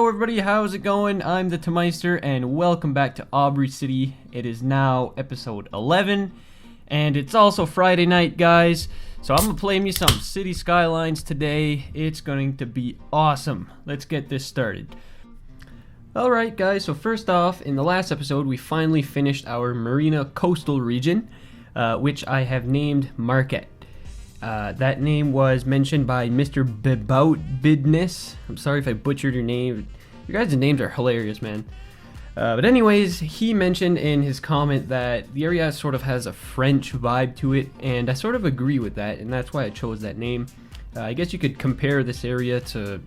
Hello everybody, how's it going? I'm the Tameister and welcome back to Aubrey City. It is now episode 11 and it's also Friday night, guys. So I'm gonna play me some City Skylines today. It's going to be awesome. Let's get this started. Alright guys, so first off, in the last episode we finally finished our Marina coastal region, which I have named Marquette. That name was mentioned by Mr. Bidness. I'm sorry if I butchered your name. Your guys' names are hilarious, man. But anyways, he mentioned in his comment that the area sort of has a French vibe to it, and I sort of agree with that, and that's why I chose that name. I guess you could compare this area to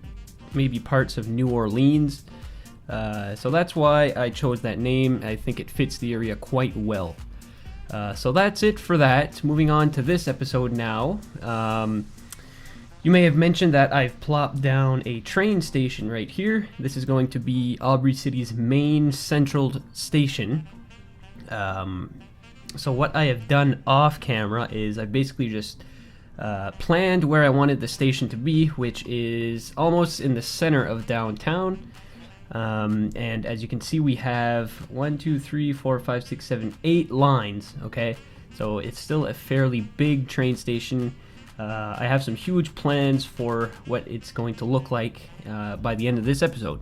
maybe parts of New Orleans. So that's why I chose that name. I think it fits the area quite well. So that's it for that. Moving on to this episode now. You may have mentioned that I've plopped down a train station right here. This is going to be Aubrey City's main central station. So what I have done off camera is I basically just planned where I wanted the station to be, which is almost in the center of downtown. And as you can see, we have 1, 2, 3, 4, 5, 6, 7, 8 lines. Okay, so it's still a fairly big train station. I have some huge plans for what it's going to look like by the end of this episode.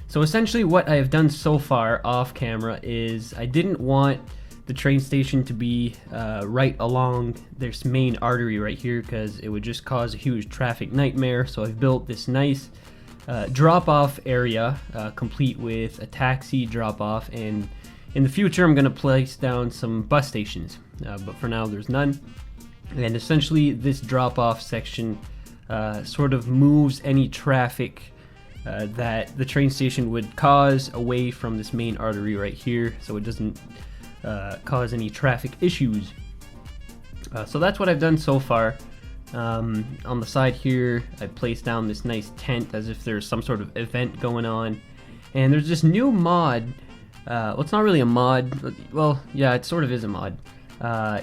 So essentially what I have done so far off camera is I didn't want the train station to be right along this main artery right here, because it would just cause a huge traffic nightmare. So I've built this nice drop-off area complete with a taxi drop-off, and in the future I'm going to place down some bus stations, but for now there's none. And essentially this drop-off section sort of moves any traffic that the train station would cause away from this main artery right here, so it doesn't cause any traffic issues. So that's what I've done so far. On the side here, I placed down this nice tent as if there's some sort of event going on. And there's this new mod. Well, it's not really a mod. Well, yeah, it sort of is a mod.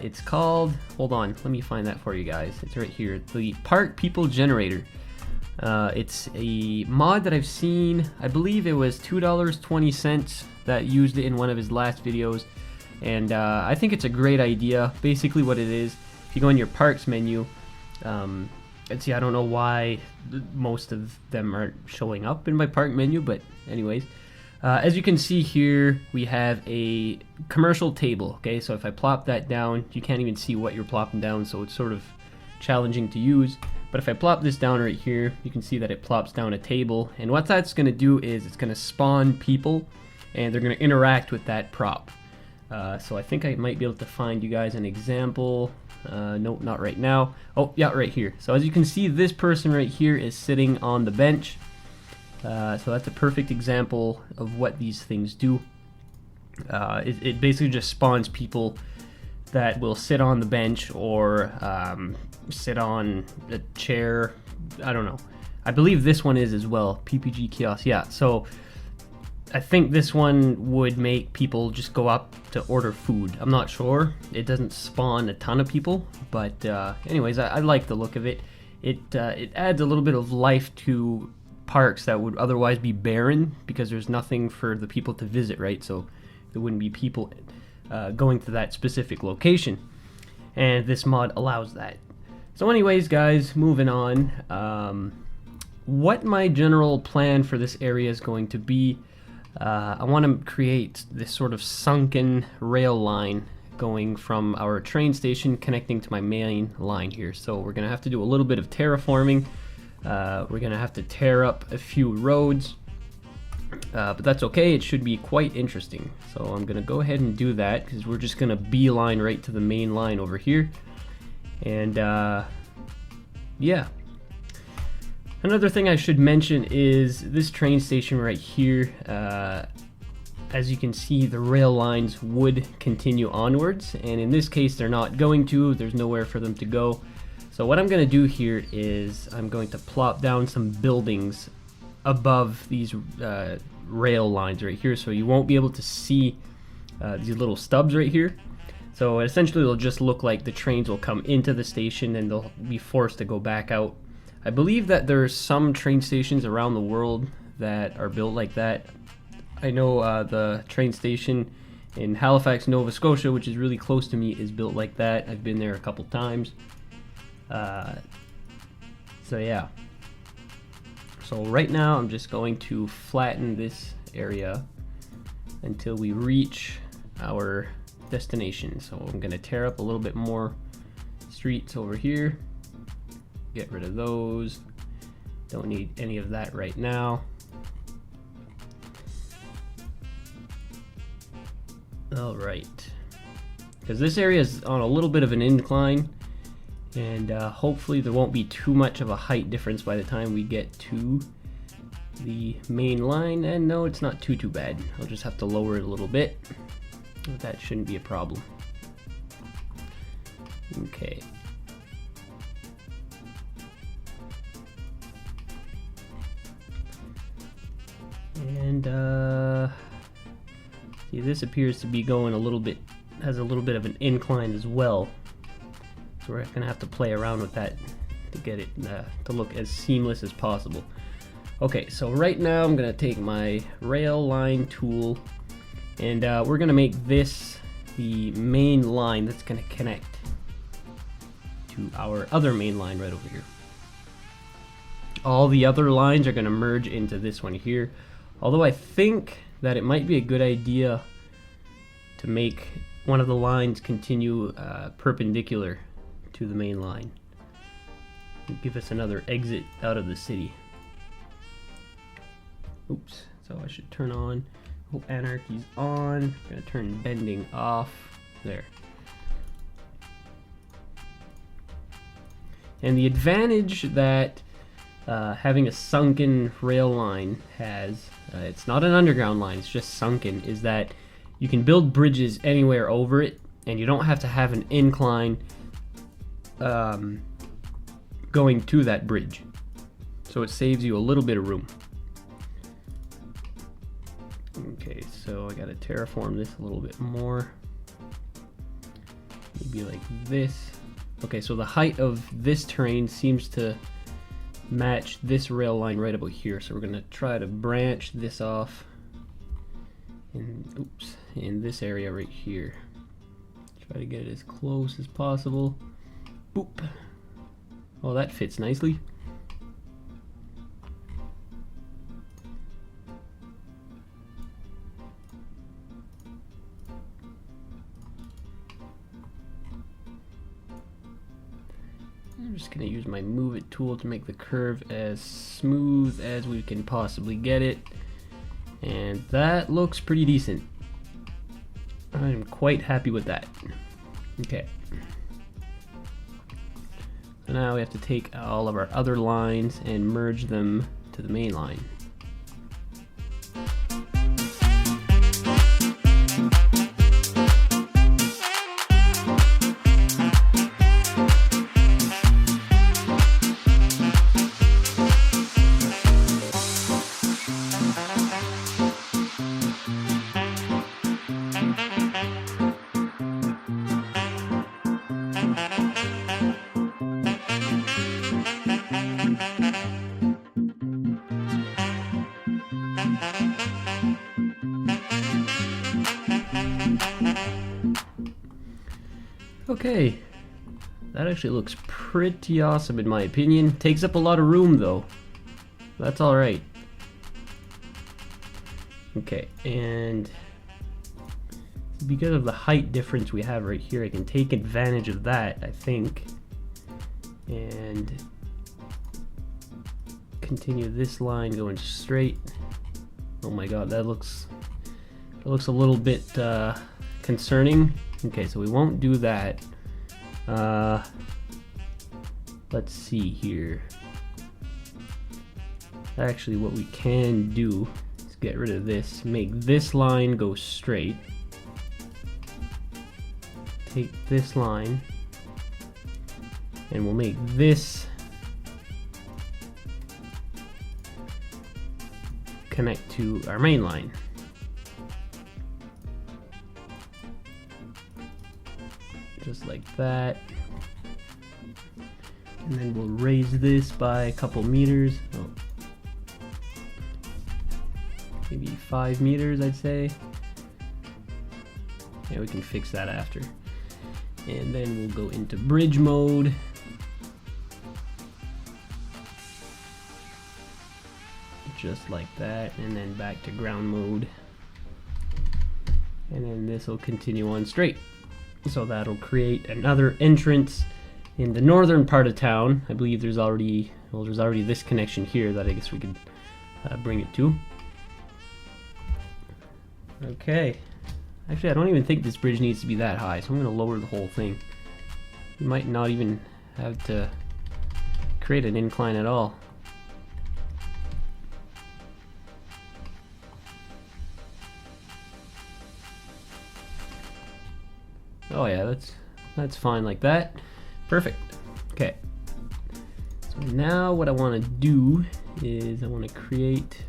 It's called, hold on, let me find that for you guys. It's right here, the Park People Generator. It's a mod that I've seen, I believe it was $2.20 that used it in one of his last videos. And I think it's a great idea. Basically what it is, if you go in your parks menu, and see, I don't know why most of them aren't showing up in my park menu, but anyways, as you can see here, we have a commercial table. Okay, so if I plop that down, you can't even see what you're plopping down, so it's sort of challenging to use. But if I plop this down right here, you can see that it plops down a table, and what that's going to do is it's going to spawn people, and they're going to interact with that prop. So I think I might be able to find you guys an example. Nope, not right now. Oh, yeah, right here. So as you can see, this person right here is sitting on the bench. So that's a perfect example of what these things do. It basically just spawns people that will sit on the bench or sit on a chair. I don't know. I believe this one is as well. PPG kiosk. Yeah, so I think this one would make people just go up to order food. I'm not sure. It doesn't spawn a ton of people, but anyways, I like the look of it. It adds a little bit of life to parks that would otherwise be barren because there's nothing for the people to visit, right? So there wouldn't be people going to that specific location, and this mod allows that. So anyways, guys, moving on. What my general plan for this area is going to be, I want to create this sort of sunken rail line going from our train station connecting to my main line here. So we're going to have to do a little bit of terraforming. We're going to have to tear up a few roads, but that's okay. It should be quite interesting. So I'm going to go ahead and do that because we're just going to beeline right to the main line over here. And yeah. Another thing I should mention is this train station right here. As you can see, the rail lines would continue onwards, and in this case they're not going to. There's nowhere for them to go. So what I'm going to do here is I'm going to plop down some buildings above these rail lines right here, so you won't be able to see these little stubs right here. So essentially it'll just look like the trains will come into the station and they'll be forced to go back out. I believe that there's some train stations around the world that are built like that. I know the train station in Halifax, Nova Scotia, which is really close to me, is built like that. I've been there a couple times. So yeah. So right now I'm just going to flatten this area until we reach our destination. So I'm going to tear up a little bit more streets over here. Get rid of those. Don't need any of that right now. All right. Because this area is on a little bit of an incline, and hopefully there won't be too much of a height difference by the time we get to the main line. And no, it's not too bad. I'll just have to lower it a little bit. That shouldn't be a problem. Okay. And see, this appears to be going a little bit, has a little bit of an incline as well. So we're gonna have to play around with that to get it to look as seamless as possible. Okay, so right now I'm gonna take my rail line tool, and we're gonna make this the main line that's gonna connect to our other main line right over here. All the other lines are gonna merge into this one here. Although I think that it might be a good idea to make one of the lines continue perpendicular to the main line. Give us another exit out of the city. Oops, so I should turn on, oh, anarchy's on. I'm gonna turn bending off, there. And the advantage that having a sunken rail line has, it's not an underground line, it's just sunken, is that you can build bridges anywhere over it, and you don't have to have an incline going to that bridge. So it saves you a little bit of room. Okay, so I gotta terraform this a little bit more. Maybe like this. Okay, so the height of this terrain seems to match this rail line right about here, so we're gonna try to branch this off in this area right here. Try to get it as close as possible. Boop. Oh, that fits nicely. I'm just going to use my move it tool to make the curve as smooth as we can possibly get it. And that looks pretty decent. I'm quite happy with that. Okay. So now we have to take all of our other lines and merge them to the main line. Okay, that actually looks pretty awesome in my opinion. Takes up a lot of room though. That's alright. Okay, and because of the height difference we have right here, I can take advantage of that, I think, and continue this line going straight. Oh my god, that looks a little bit concerning. Okay, so we won't do that. Let's see here. Actually, what we can do is get rid of this, make this line go straight. Take this line, and we'll make this connect to our main line. Just like that. And then we'll raise this by a couple meters. Oh. 5 meters, I'd say. Yeah, we can fix that after. And then we'll go into bridge mode. Just like that, and then back to ground mode. And then this will continue on straight. So that'll create another entrance in the northern part of town. I believe there's already this connection here that I guess we could bring it to. Okay. Actually, I don't even think this bridge needs to be that high, so I'm going to lower the whole thing. We might not even have to create an incline at all. Oh yeah, that's fine like that. Perfect. Okay. So now what I want to do is I want to create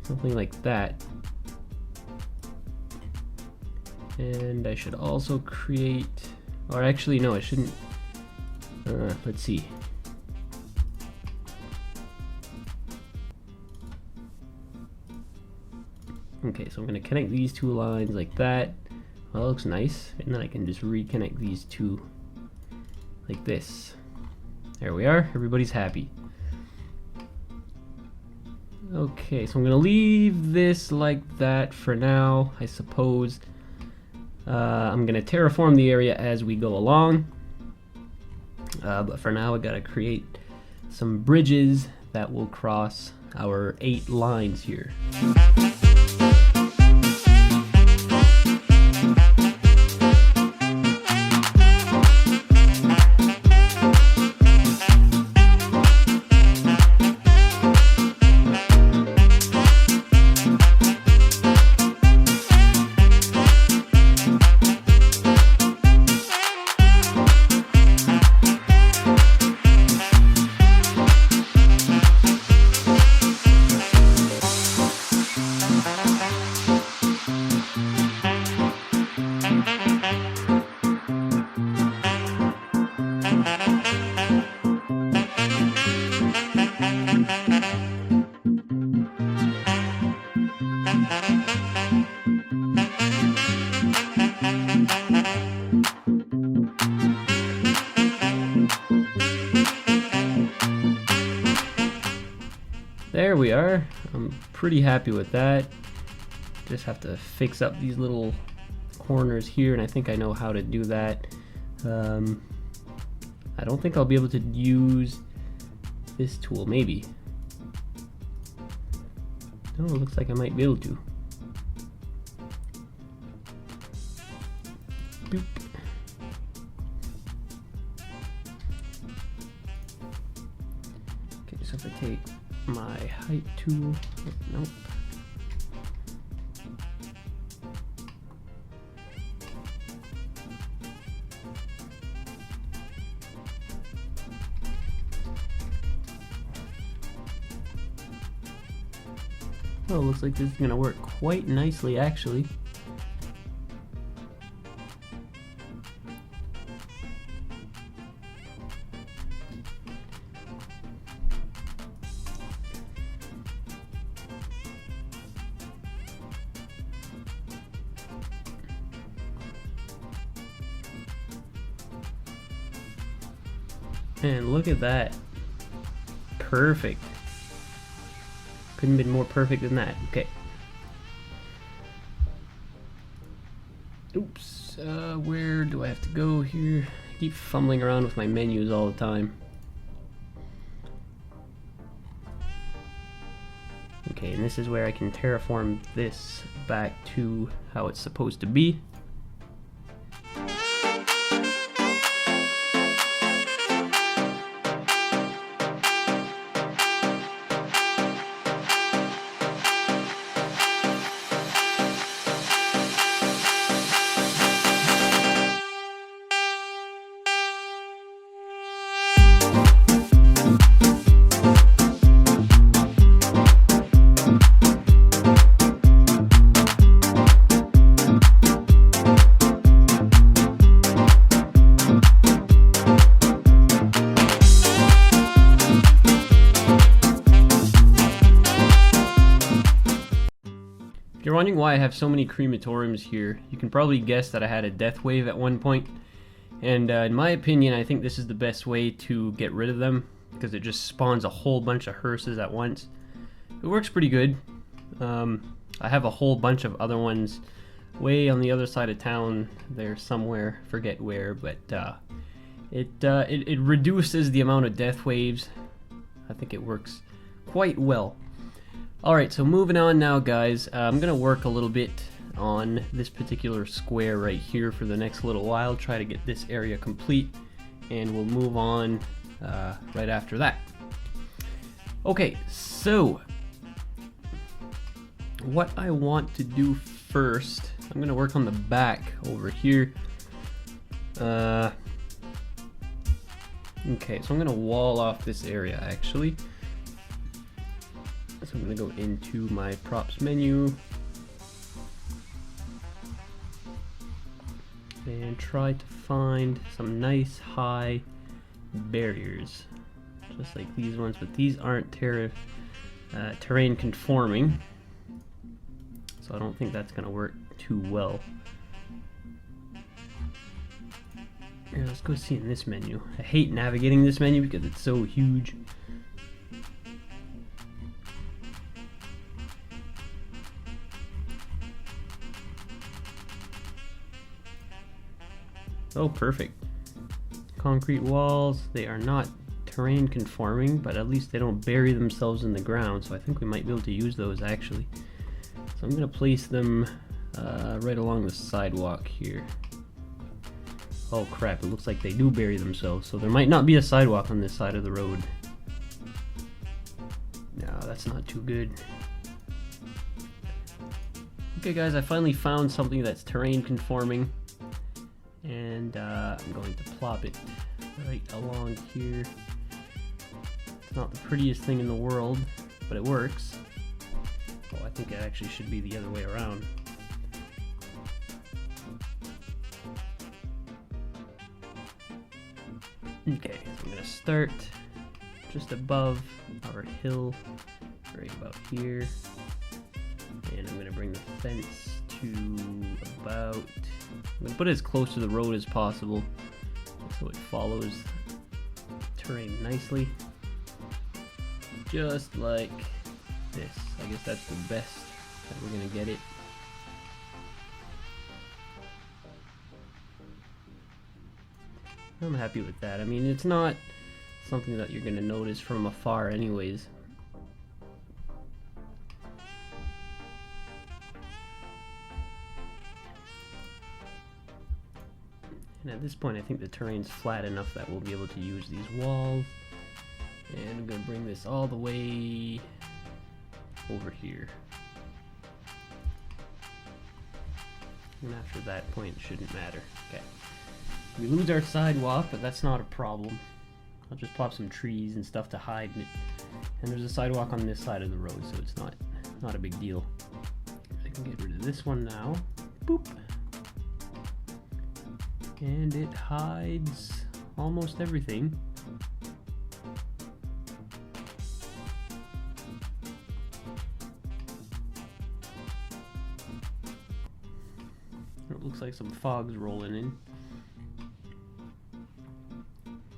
something like that. And I should also create, or actually no, I shouldn't. Let's see. Okay, so I'm going to connect these two lines like that. Well, that looks nice. And then I can just reconnect these two like this. There we are. Everybody's happy. Okay, so I'm going to leave this like that for now, I suppose. I'm going to terraform the area as we go along. But for now, I got to create some bridges that will cross our 8 lines here. There we are. I'm pretty happy with that. Just have to fix up these little corners here, and I think I know how to do that. I don't think I'll be able to use this tool, maybe. Oh, it looks like I might be able to. Boop. Okay, so if I take my height tool, nope. Oh, looks like this is gonna work quite nicely, actually. And look at that. Perfect. Couldn't have been more perfect than that. Okay. Oops. Where do I have to go here? I keep fumbling around with my menus all the time. Okay, and this is where I can terraform this back to how it's supposed to be. wondering why I have so many crematoriums here, you can probably guess that I had a death wave at one point. And in my opinion, I think this is the best way to get rid of them, because it just spawns a whole bunch of hearses at once. It works pretty good. I have a whole bunch of other ones way on the other side of town there somewhere, forget where, but it reduces the amount of death waves. I think it works quite well. Alright, so moving on now, guys. I'm gonna work a little bit on this particular square right here for the next little while, try to get this area complete, and we'll move on right after that. Okay, so what I want to do first, I'm gonna work on the back over here. Okay, so I'm gonna wall off this area actually. So I'm gonna go into my props menu and try to find some nice high barriers, just like these ones, but these aren't terrain conforming, so I don't think that's gonna work too well. Here, let's go see in this menu. I hate navigating this menu because it's so huge. Oh, perfect. Concrete walls, they are not terrain conforming, but at least they don't bury themselves in the ground, so I think we might be able to use those actually. So I'm going to place them right along the sidewalk here. Oh crap, it looks like they do bury themselves, so there might not be a sidewalk on this side of the road. No, that's not too good. Okay guys, I finally found something that's terrain conforming, and I'm going to plop it right along here. It's not the prettiest thing in the world, but it works. Oh, I think it actually should be the other way around. Okay, so I'm going to start just above our hill, right about here, and I'm going to bring the fence to about, I'm going to put it as close to the road as possible so it follows terrain nicely, just like this. I guess that's the best that we're going to get it. I'm happy with that. I mean, it's not something that you're going to notice from afar anyways. And at this point, I think the terrain's flat enough that we'll be able to use these walls. And I'm going to bring this all the way over here. And after that point, it shouldn't matter. Okay. We lose our sidewalk, but that's not a problem. I'll just plop some trees and stuff to hide it. And there's a sidewalk on this side of the road, so it's not a big deal. I can get rid of this one now. Boop. And it hides almost everything. It looks like some fog's rolling in.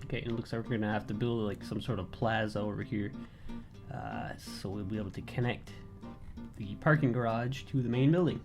Okay, and it looks like we're gonna have to build like some sort of plaza over here, so we'll be able to connect the parking garage to the main building.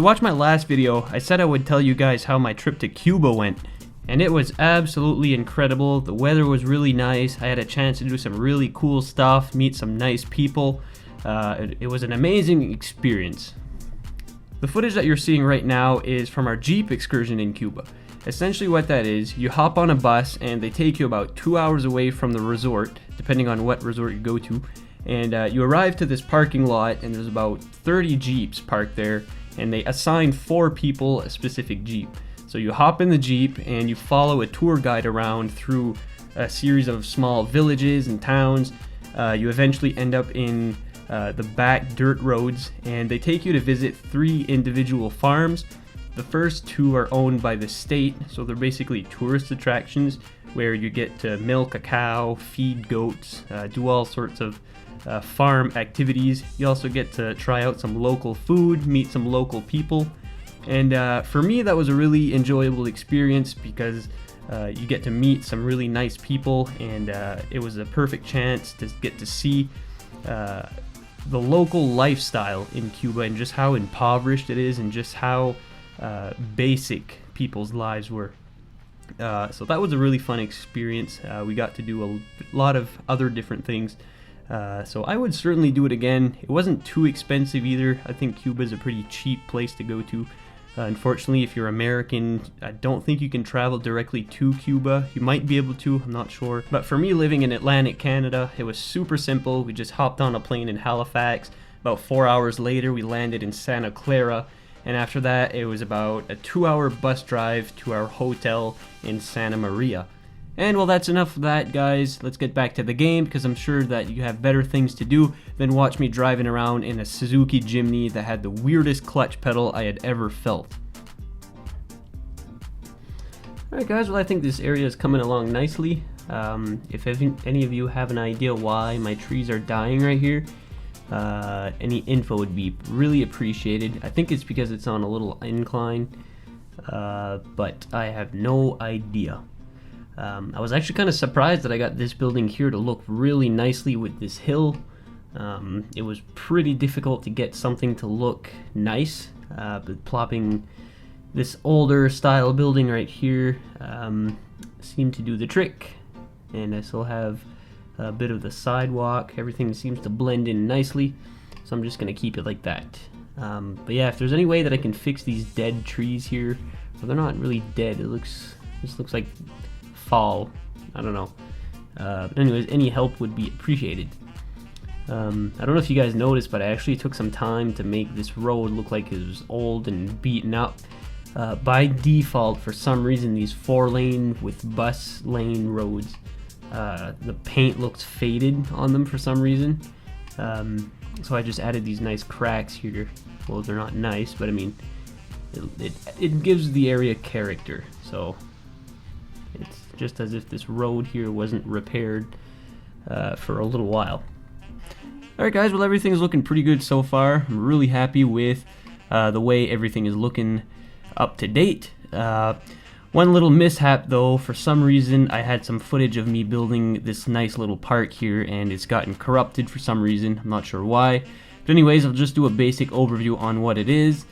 you watched my last video, I said I would tell you guys how my trip to Cuba went. And it was absolutely incredible. The weather was really nice. I had a chance to do some really cool stuff, meet some nice people. It was an amazing experience. The footage that you're seeing right now is from our Jeep excursion in Cuba. Essentially what that is, you hop on a bus and they take you about 2 hours away from the resort, depending on what resort you go to. And you arrive to this parking lot and there's about 30 Jeeps parked there, and they assign 4 people a specific Jeep. So you hop in the Jeep and you follow a tour guide around through a series of small villages and towns. You eventually end up in the back dirt roads, and they take you to visit 3 individual farms. The first 2 are owned by the state, so they're basically tourist attractions where you get to milk a cow, feed goats, do all sorts of farm activities. You also get to try out some local food, meet some local people. And for me, that was a really enjoyable experience because you get to meet some really nice people, and it was a perfect chance to get to see the local lifestyle in Cuba and just how impoverished it is and just how basic people's lives were. So that was a really fun experience. We got to do a lot of other different things. So I would certainly do it again. It wasn't too expensive either. I think Cuba is a pretty cheap place to go to. Unfortunately, if you're American, I don't think you can travel directly to Cuba. You might be able to, I'm not sure. But for me, living in Atlantic Canada, it was super simple. We just hopped on a plane in Halifax. About 4 hours later, we landed in Santa Clara. And after that, it was about a 2-hour bus drive to our hotel in Santa Maria. And well, that's enough of that, guys. Let's get back to the game, because I'm sure that you have better things to do than watch me driving around in a Suzuki Jimny that had the weirdest clutch pedal I had ever felt. Alright guys, well I think this area is coming along nicely. If any of you have an idea why my trees are dying right here, any info would be really appreciated. I think it's because it's on a little incline, but I have no idea. I was actually kind of surprised that I got this building here to look really nicely with this hill. It was pretty difficult to get something to look nice, but plopping this older style building right here seemed to do the trick. And I still have a bit of the sidewalk. Everything seems to blend in nicely, so I'm just going to keep it like that. But yeah, if there's any way that I can fix these dead trees here, well, they're not really dead. This looks like fall. I don't know. But anyways, any help would be appreciated. I don't know if you guys noticed, but I actually took some time to make this road look like it was old and beaten up. By default, for some reason, these 4-lane with bus lane roads, the paint looks faded on them for some reason. So I just added these nice cracks here. Well, they're not nice, but I mean, it gives the area character. So it's just as if this road here wasn't repaired for a little while. Alright guys, well everything's looking pretty good so far. I'm really happy with the way everything is looking up to date. One little mishap though, for some reason I had some footage of me building this nice little park here and it's gotten corrupted for some reason. I'm not sure why. But anyways, I'll just do a basic overview on what it is.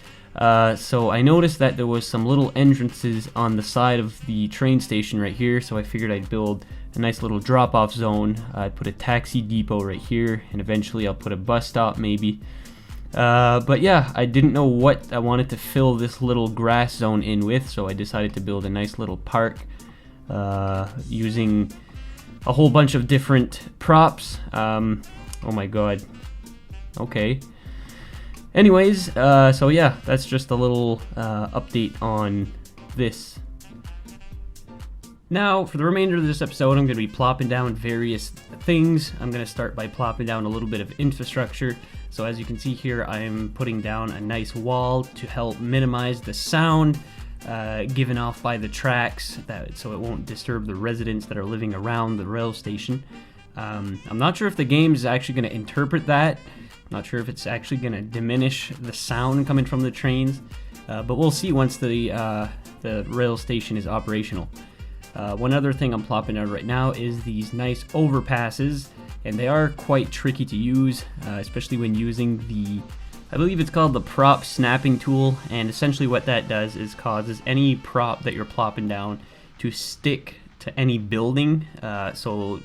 So I noticed that there was some little entrances on the side of the train station right here, so I figured I'd build a nice little drop-off zone. I'd put a taxi depot right here, and eventually I'll put a bus stop maybe. But yeah, I didn't know what I wanted to fill this little grass zone in with, so I decided to build a nice little park using a whole bunch of different props. Oh my god. Okay. Anyways, so yeah, that's just a little update on this. Now, for the remainder of this episode, I'm going to be plopping down various things. I'm going to start by plopping down a little bit of infrastructure. So as you can see here, I am putting down a nice wall to help minimize the sound given off by the tracks, so it won't disturb the residents that are living around the rail station. I'm not sure if the game is actually going to interpret that. Not sure if it's actually going to diminish the sound coming from the trains, but we'll see once the rail station is operational. One other thing I'm plopping out right now is these nice overpasses, and they are quite tricky to use, especially when using the I believe it's called the prop snapping tool, and essentially what that does is causes any prop that you're plopping down to stick to any building. So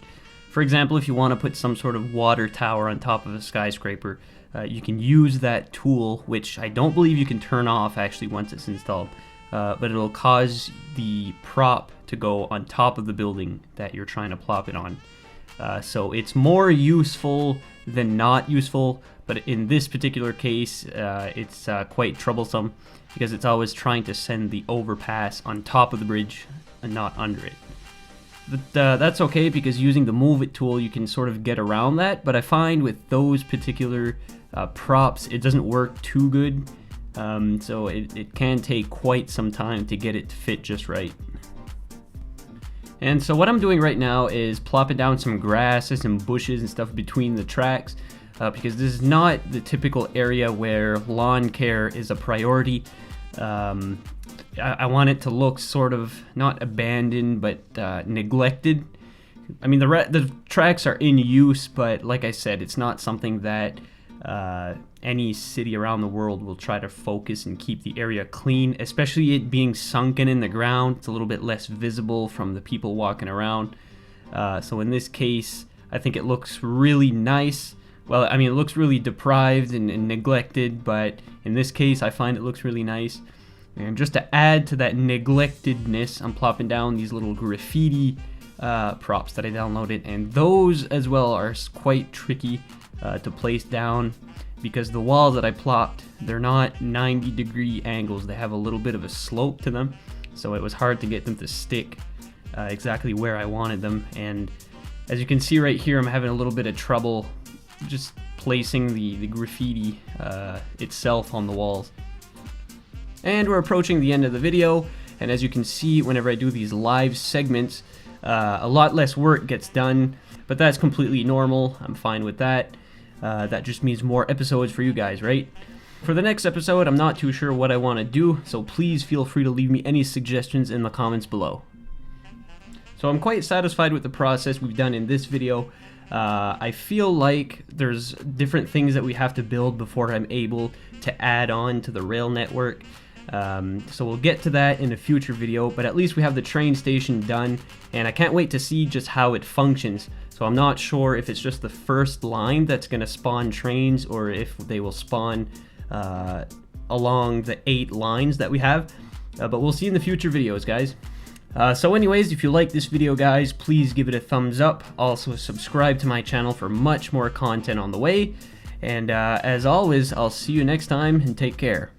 for example, if you want to put some sort of water tower on top of a skyscraper, you can use that tool, which I don't believe you can turn off actually once it's installed, but it'll cause the prop to go on top of the building that you're trying to plop it on. So it's more useful than not useful, but in this particular case, it's quite troublesome because it's always trying to send the overpass on top of the bridge and not under it. But that's okay, because using the move it tool you can sort of get around that, but I find with those particular props it doesn't work too good, so it can take quite some time to get it to fit just right. And so what I'm doing right now is plopping down some grasses and bushes and stuff between the tracks, because this is not the typical area where lawn care is a priority. I want it to look sort of not abandoned, but neglected. I mean, the tracks are in use, but like I said, it's not something that any city around the world will try to focus and keep the area clean, especially it being sunken in the ground. It's a little bit less visible from the people walking around. So in this case, I think it looks really nice. Well, I mean, it looks really deprived and neglected, but in this case, I find it looks really nice. And just to add to that neglectedness, I'm plopping down these little graffiti props that I downloaded, and those as well are quite tricky to place down, because the walls that I plopped, they're not 90-degree angles. They have a little bit of a slope to them, so it was hard to get them to stick exactly where I wanted them. And as you can see right here, I'm having a little bit of trouble just placing the graffiti itself on the walls. And we're approaching the end of the video, and as you can see, whenever I do these live segments, a lot less work gets done, but that's completely normal. I'm fine with that. That just means more episodes for you guys, right? For the next episode, I'm not too sure what I want to do, so please feel free to leave me any suggestions in the comments below. So I'm quite satisfied with the process we've done in this video. I feel like there's different things that we have to build before I'm able to add on to the rail network. So we'll get to that in a future video, but at least we have the train station done, and I can't wait to see just how it functions. So I'm not sure if it's just the first line that's going to spawn trains, or if they will spawn along the 8 lines that we have, but we'll see in the future videos, guys. So anyways, if you like this video, guys, please give it a thumbs up. Also subscribe to my channel for much more content on the way, and as always, I'll see you next time, and take care.